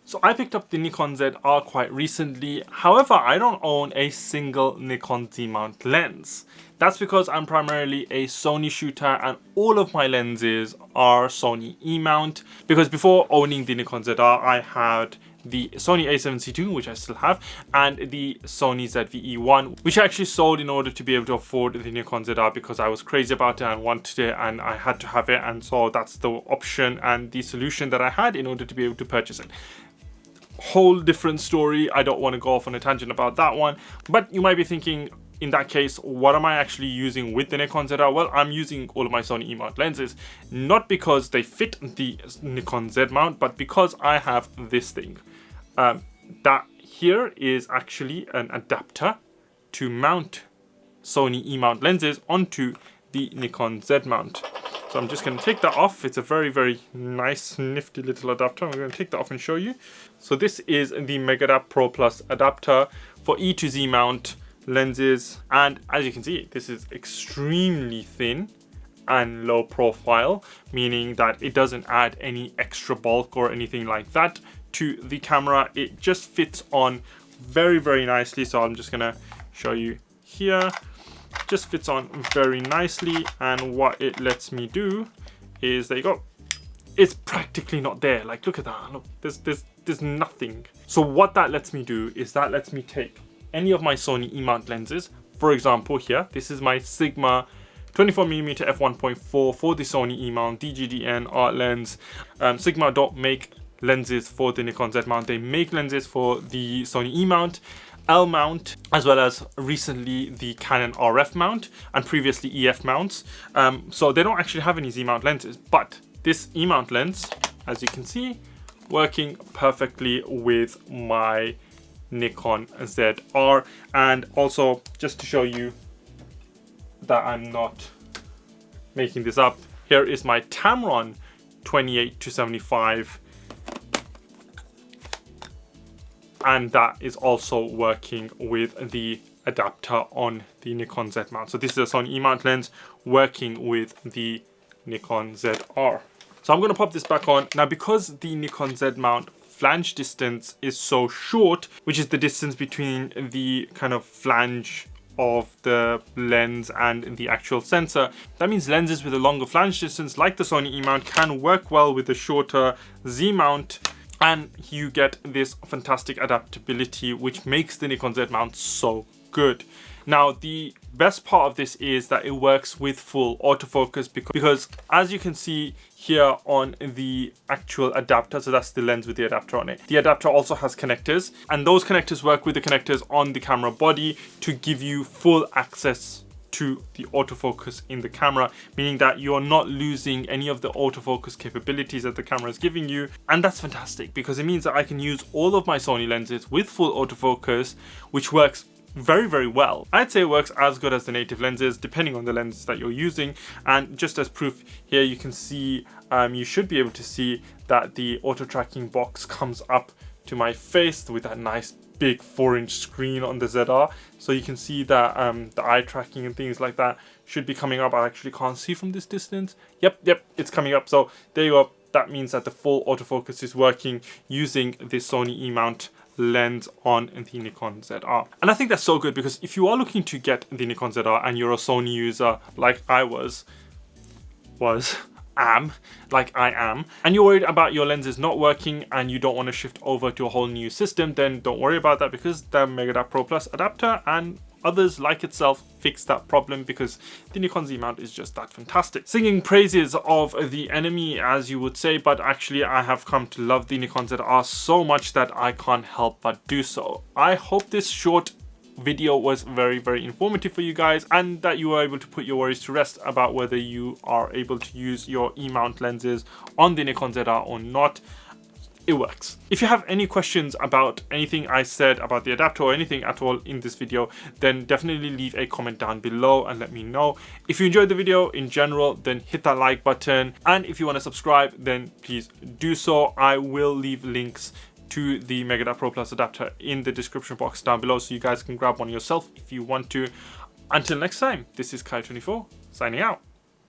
So I picked up the Nikon ZR quite recently. However, I don't own a single Nikon Z-mount lens. That's because I'm primarily a Sony shooter and all of my lenses are Sony E-mount. Because before owning the Nikon ZR, I had the Sony a7C II, which I still have, and the Sony ZV-E1, which I actually sold in order to be able to afford the Nikon ZR because I was crazy about it and wanted it and I had to have it, and so that's the option and the solution that I had in order to be able to purchase it. Whole different story. I don't want to go off on a tangent about that one, but you might be thinking, in that case, what am I actually using with the Nikon ZR? Well, I'm using all of my Sony E-mount lenses, not because they fit the Nikon Z mount, but because I have this thing. That here is actually an adapter to mount Sony E-mount lenses onto the Nikon Z mount. So I'm just going to take that off. It's a very, very nice, nifty little adapter. I'm going to take that off and show you. So this is the Megadap Pro Plus adapter for E to Z mount lenses. And as you can see, this is extremely thin and low profile, meaning that it doesn't add any extra bulk or anything like that to the camera. It just fits on very, very nicely. So I'm just going to show you here. Just fits on very nicely, and what it lets me do is, there you go, it's practically not there. Like, look at that. Look, there's nothing. So what that lets me do is that lets me take any of my Sony E-mount lenses. For example, here, this is my Sigma 24mm f1.4 for the Sony E-mount DGDN art lens. Sigma don't make lenses for the Nikon Z mount. They make lenses for the Sony E-mount, L mount, as well as recently the Canon RF mount and previously EF mounts. So they don't actually have any Z mount lenses, but this E mount lens, as you can see, working perfectly with my Nikon ZR. And also, just to show you that I'm not making this up, here is my Tamron 28-75, and that is also working with the adapter on the Nikon Z mount. So this is a Sony E-mount lens working with the Nikon ZR. So I'm going to pop this back on. Now, because the Nikon Z mount flange distance is so short, which is the distance between the kind of flange of the lens and the actual sensor, that means lenses with a longer flange distance like the Sony E-mount can work well with the shorter Z mount, and you get this fantastic adaptability which makes the Nikon Z mount so good. Now, the best part of this is that it works with full autofocus because as you can see here on the actual adapter, so that's the lens with the adapter on it, the adapter also has connectors, and those connectors work with the connectors on the camera body to give you full access to the autofocus in the camera, meaning that you're not losing any of the autofocus capabilities that the camera is giving you. And that's fantastic because it means that I can use all of my Sony lenses with full autofocus, which works very, very well. I'd say it works as good as the native lenses, depending on the lens that you're using. And just as proof, here you can see, you should be able to see that the auto tracking box comes up to my face with that nice big 4-inch screen on the ZR. So you can see that the eye tracking and things like that should be coming up. I actually can't see from this distance. Yep, it's coming up. So there you go. That means that the full autofocus is working using the Sony E-mount lens on the Nikon ZR. And I think that's so good because if you are looking to get the Nikon ZR and you're a Sony user like I am, and you're worried about your lenses not working and you don't want to shift over to a whole new system, then don't worry about that because the Megadap Pro Plus adapter and others like itself fix that problem because the Nikon Z mount is just that fantastic. Singing praises of the enemy, as you would say, but actually I have come to love the Nikon ZR so much that I can't help but do so. I hope this short video was very, very informative for you guys and that you were able to put your worries to rest about whether you are able to use your E-mount lenses on the Nikon ZR or not. It works. If you have any questions about anything I said about the adapter or anything at all in this video, then definitely leave a comment down below and let me know. If you enjoyed the video in general, then hit that like button, and if you want to subscribe, then please do so. I will leave links to the Megadap Pro Plus adapter in the description box down below so you guys can grab one yourself if you want to. Until next time, this is Kai24 signing out.